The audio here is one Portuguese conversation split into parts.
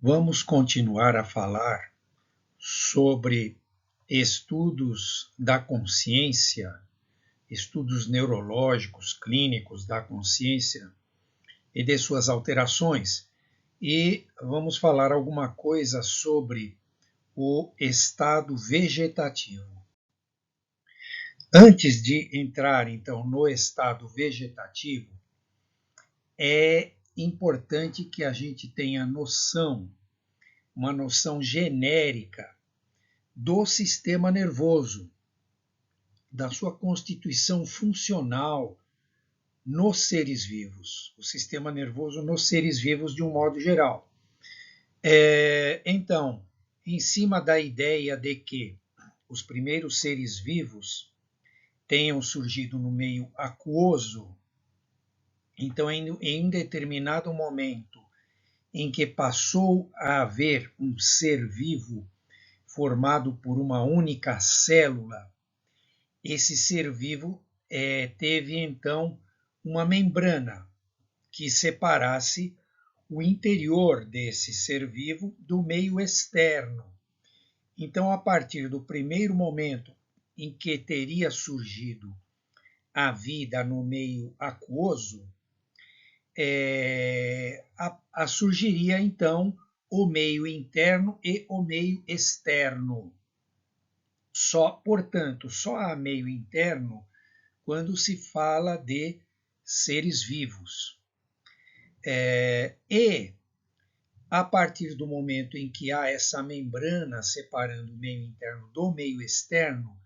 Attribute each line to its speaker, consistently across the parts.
Speaker 1: Vamos continuar a falar sobre estudos da consciência, estudos neurológicos, clínicos da consciência e de suas alterações. E vamos falar alguma coisa sobre o estado vegetativo. Antes de entrar, então, no estado vegetativo, é importante que a gente tenha noção, uma noção genérica do sistema nervoso, da sua constituição funcional nos seres vivos, o sistema nervoso nos seres vivos de um modo geral. Então, em cima da ideia de que os primeiros seres vivos tenham surgido no meio aquoso, então, em um determinado momento em que passou a haver um ser vivo formado por uma única célula, esse ser vivo teve então uma membrana que separasse o interior desse ser vivo do meio externo. Então, a partir do primeiro momento em que teria surgido a vida no meio aquoso, surgiria então o meio interno e o meio externo. Portanto, só há meio interno quando se fala de seres vivos. E a partir do momento em que há essa membrana separando o meio interno do meio externo,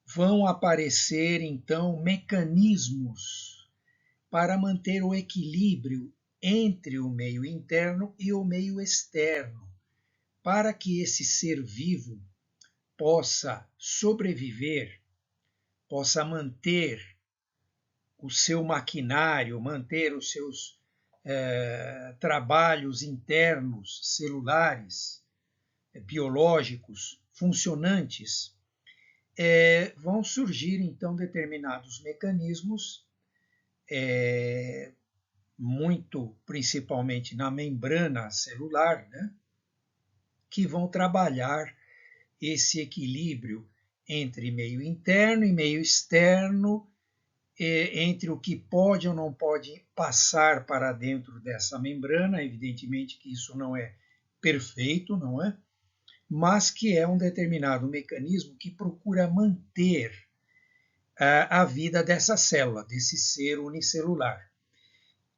Speaker 1: vão aparecer então mecanismos para manter o equilíbrio entre o meio interno e o meio externo, para que esse ser vivo possa sobreviver, possa manter o seu maquinário, manter os seus trabalhos internos, celulares, biológicos, funcionantes, vão surgir então determinados mecanismos, muito principalmente na membrana celular, né, que vão trabalhar esse equilíbrio entre meio interno e meio externo, entre o que pode ou não pode passar para dentro dessa membrana. Evidentemente que isso não é perfeito, não é? Mas que é um determinado mecanismo que procura manter a vida dessa célula, desse ser unicelular.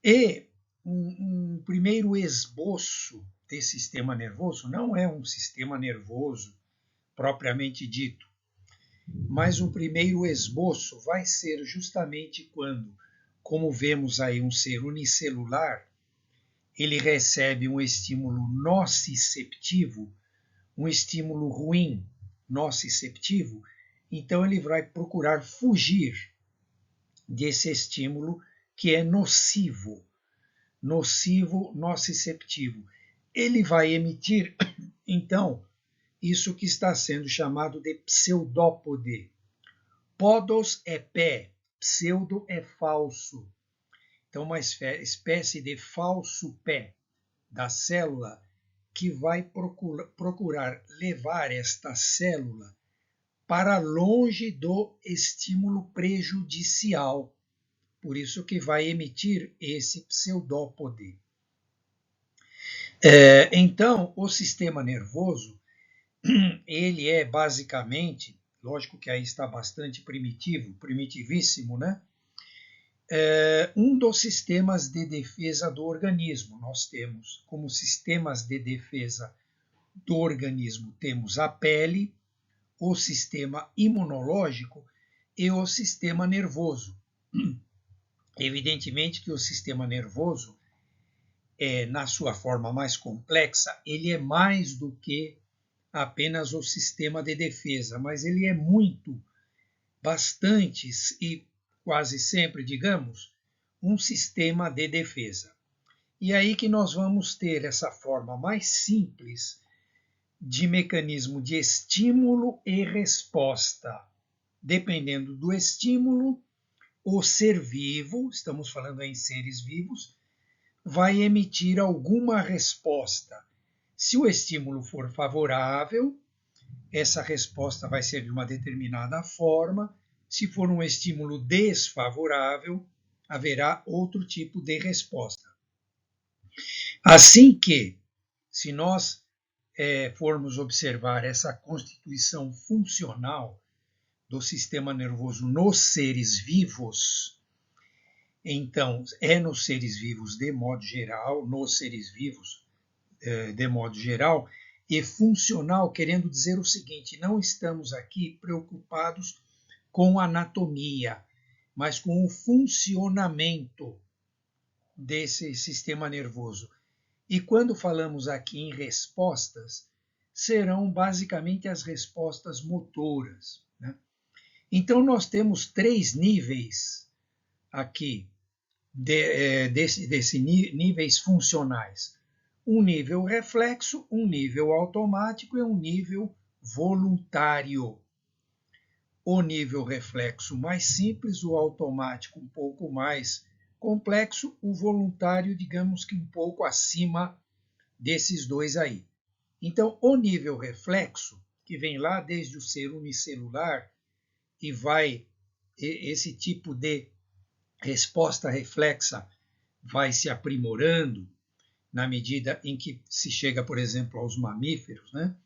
Speaker 1: E um primeiro esboço desse sistema nervoso não é um sistema nervoso propriamente dito, mas o primeiro esboço vai ser justamente quando, como vemos aí um ser unicelular, ele recebe um estímulo nociceptivo, um estímulo ruim nociceptivo, então ele vai procurar fugir desse estímulo que é nocivo nociceptivo. Ele vai emitir, então, isso que está sendo chamado de pseudópode. Podos é pé, pseudo é falso. Então, uma espécie de falso pé da célula que vai procurar levar esta célula para longe do estímulo prejudicial. Por isso que vai emitir esse pseudópode. Então, o sistema nervoso, ele é basicamente, lógico que aí está bastante primitivíssimo, né? Um dos sistemas de defesa do organismo. Nós temos como sistemas de defesa do organismo, temos a pele, o sistema imunológico e o sistema nervoso. Evidentemente que o sistema nervoso, na sua forma mais complexa, ele é mais do que apenas o sistema de defesa, mas ele é bastante e quase sempre, digamos, um sistema de defesa. E aí que nós vamos ter essa forma mais simples de mecanismo de estímulo e resposta. Dependendo do estímulo, o ser vivo, estamos falando em seres vivos, vai emitir alguma resposta, Se o estímulo for favorável, essa resposta vai ser de uma determinada forma. Se for um estímulo desfavorável, haverá outro tipo de resposta. Assim que, se nós formos observar essa constituição funcional do sistema nervoso nos seres vivos, então, nos seres vivos de modo geral, nos seres vivos de modo geral, e funcional, querendo dizer o seguinte: não estamos aqui preocupados com anatomia, mas com o funcionamento desse sistema nervoso. E quando falamos aqui em respostas, serão basicamente as respostas motoras, né? Então, nós temos 3 níveis aqui, níveis funcionais. Um nível reflexo, um nível automático e um nível voluntário. O nível reflexo mais simples, o automático um pouco mais complexo, o voluntário, digamos que um pouco acima desses dois aí. Então, o nível reflexo, que vem lá desde o ser unicelular e esse tipo de resposta reflexa vai se aprimorando na medida em que se chega, por exemplo, aos mamíferos, né?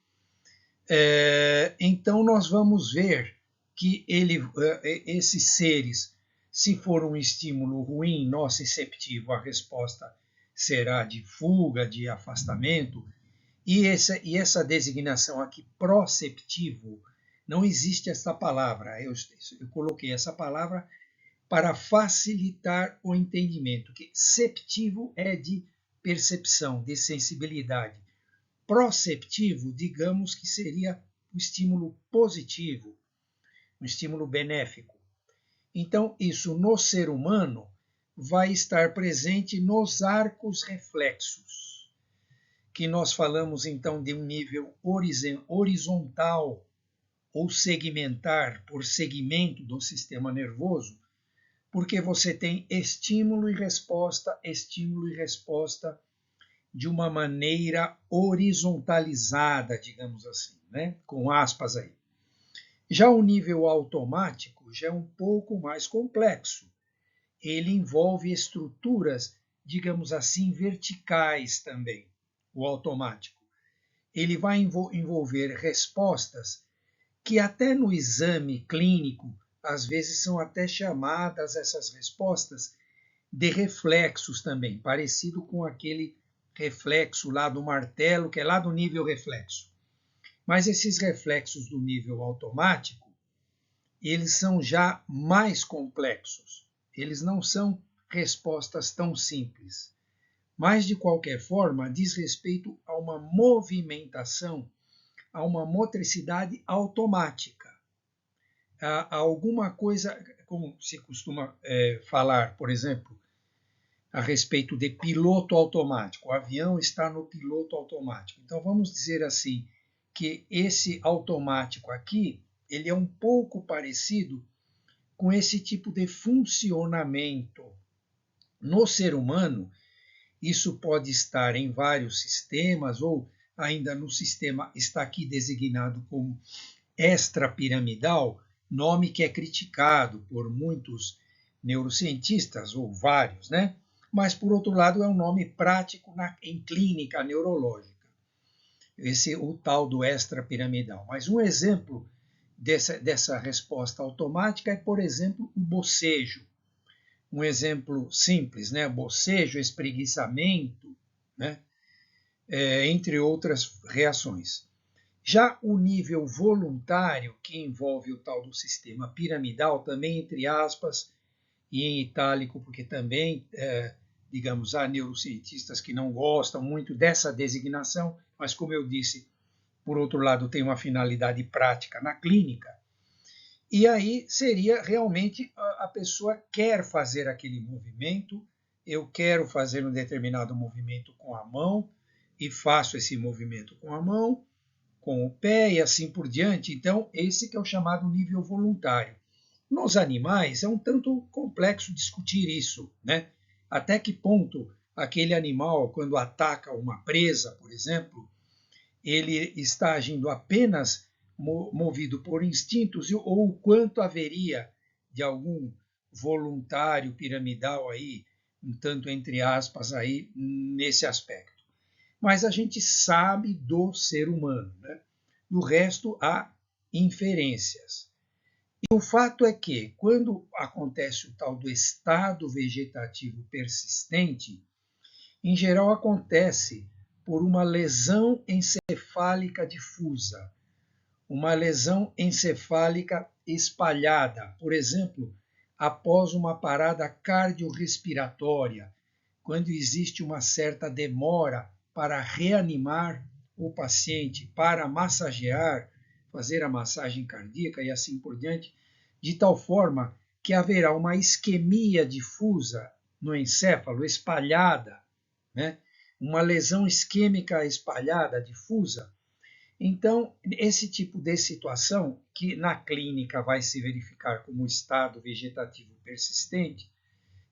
Speaker 1: Então, nós vamos ver que esses seres, se for um estímulo ruim, nociceptivo, a resposta será de fuga, de afastamento. E essa designação aqui, proceptivo, não existe essa palavra. Eu coloquei essa palavra para facilitar o entendimento, que ceptivo é de percepção, de sensibilidade. Proceptivo, digamos que seria um estímulo positivo, um estímulo benéfico. Então, isso no ser humano vai estar presente nos arcos reflexos, que nós falamos então de um nível horizontal ou segmentar, por segmento do sistema nervoso, porque você tem estímulo e resposta de uma maneira horizontalizada, digamos assim, né? Com aspas aí. Já o nível automático já é um pouco mais complexo. Ele envolve estruturas, digamos assim, verticais também, o automático. Ele vai envolver respostas que até no exame clínico, às vezes são até chamadas essas respostas de reflexos também, parecido com aquele reflexo lá do martelo, que é lá do nível reflexo. Mas esses reflexos do nível automático, eles são já mais complexos. Eles não são respostas tão simples. Mas, de qualquer forma, diz respeito a uma movimentação, a uma motricidade automática. A alguma coisa, como se costuma falar, por exemplo, a respeito de piloto automático. O avião está no piloto automático. Então, vamos dizer assim, que esse automático aqui, ele é um pouco parecido com esse tipo de funcionamento. No ser humano, isso pode estar em vários sistemas, ou ainda no sistema está aqui designado como extrapiramidal, nome que é criticado por muitos neurocientistas, ou vários, né? Mas, por outro lado, é um nome prático em clínica neurológica, o tal do extrapiramidal. Mas um exemplo dessa resposta automática é, por exemplo, o bocejo. Um exemplo simples, né? Bocejo, espreguiçamento, né? Entre outras reações. Já o nível voluntário, que envolve o tal do sistema piramidal, também entre aspas e em itálico, porque também, digamos, há neurocientistas que não gostam muito dessa designação, mas, como eu disse, por outro lado, tem uma finalidade prática na clínica. E aí seria realmente a pessoa quer fazer aquele movimento, eu quero fazer um determinado movimento com a mão e faço esse movimento com a mão, com o pé e assim por diante. Então, esse que é o chamado nível voluntário. Nos animais é um tanto complexo discutir isso, né? Até que ponto aquele animal, quando ataca uma presa, por exemplo, ele está agindo apenas movido por instintos ou o quanto haveria de algum voluntário piramidal aí, um tanto entre aspas aí, nesse aspecto. Mas a gente sabe do ser humano, né? No resto há inferências. E o fato é que, quando acontece o tal do estado vegetativo persistente, em geral acontece por uma lesão encefálica difusa, uma lesão encefálica espalhada, por exemplo, após uma parada cardiorrespiratória, quando existe uma certa demora para reanimar o paciente, para massagear, fazer a massagem cardíaca e assim por diante, de tal forma que haverá uma isquemia difusa no encéfalo, espalhada, né? Uma lesão isquêmica espalhada, difusa. Então, esse tipo de situação, que na clínica vai se verificar como estado vegetativo persistente,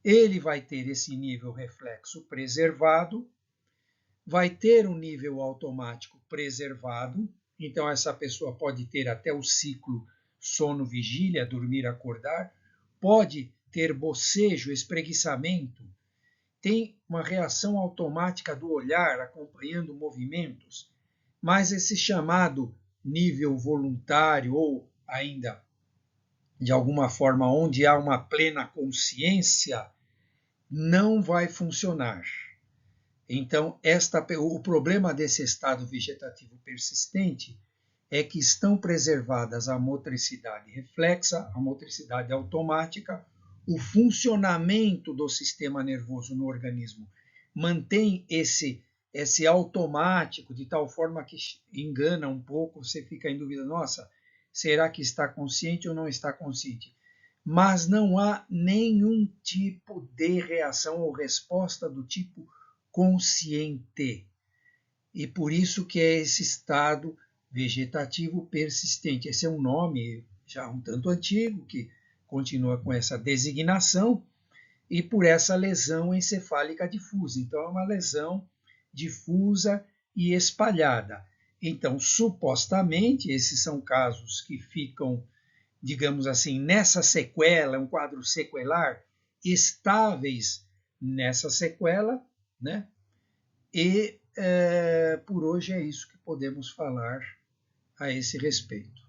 Speaker 1: ele vai ter esse nível reflexo preservado, vai ter um nível automático preservado, então essa pessoa pode ter até o ciclo sono-vigília, dormir-acordar, pode ter bocejo, espreguiçamento, tem uma reação automática do olhar acompanhando movimentos, mas esse chamado nível voluntário ou ainda de alguma forma onde há uma plena consciência não vai funcionar. Então, o problema desse estado vegetativo persistente é que estão preservadas a motricidade reflexa, a motricidade automática, o funcionamento do sistema nervoso no organismo mantém esse automático de tal forma que engana um pouco, você fica em dúvida, nossa, será que está consciente ou não está consciente? Mas não há nenhum tipo de reação ou resposta do tipo consciente. E por isso que é esse estado vegetativo persistente. Esse é um nome já um tanto antigo, que continua com essa designação, e por essa lesão encefálica difusa. Então, é uma lesão difusa e espalhada. Então, supostamente, esses são casos que ficam, digamos assim, nessa sequela, um quadro sequelar, estáveis nessa sequela, né? E por hoje é isso que podemos falar a esse respeito.